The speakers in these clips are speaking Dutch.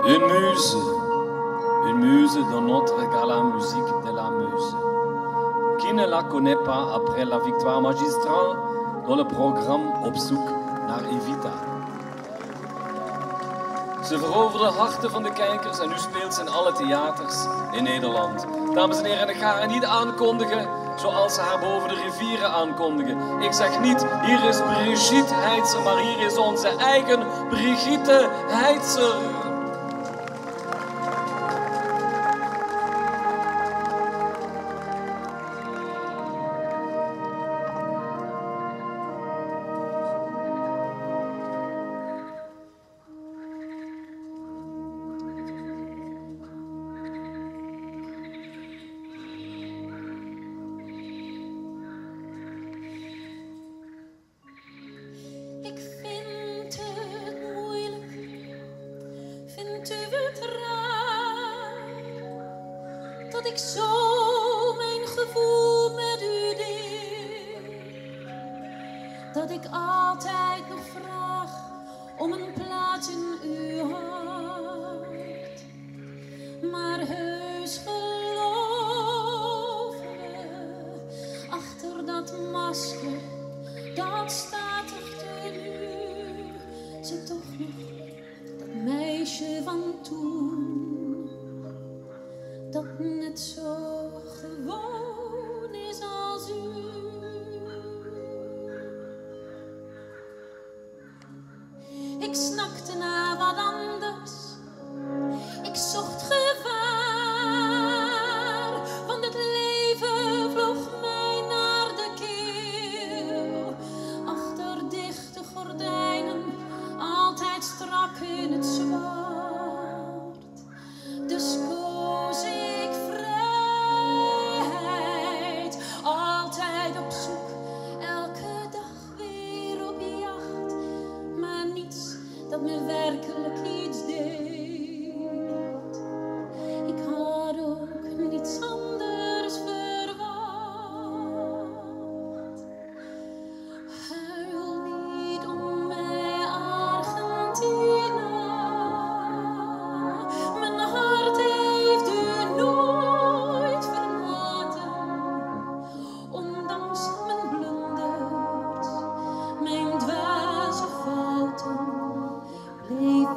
Une muse dont notre gala musique de la muse. Qui ne la connaît pas après la victoire magistrale dans le programme Op zoek naar Evita? Ze veroverde de harten van de kijkers en nu speelt ze in alle theaters in Nederland. Dames en heren, ik ga haar niet aankondigen zoals ze haar boven de rivieren aankondigen. Ik zeg niet, hier is Brigitte Heitzer, maar hier is onze eigen Brigitte Heitzer. Dat ik zo mijn gevoel met u deel. Dat ik altijd nog vraag om een plaats in uw hart. Maar heus geloven we, achter dat masker, dat statig tenue, zit toch nog dat meisje van toen. Dat net zo gewoon is als u. Ik snakte naar wat anders. Ik zocht gevaar. Want het leven vloog mij naar de keel. Achter dichte gordijnen, altijd strak in het zwart. Dus koos ik vrijheid, altijd op zoek, elke dag weer op jacht, maar niets dat me werkelijk iets deed. Ik had ook niets anders verwacht. Huil niet om mij, Argentina. Mijn hart heeft u nooit verlaten. Ondanks mijn blunders, mijn dwaze fouten, bleef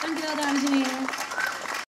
Dankjewel, dames en heren.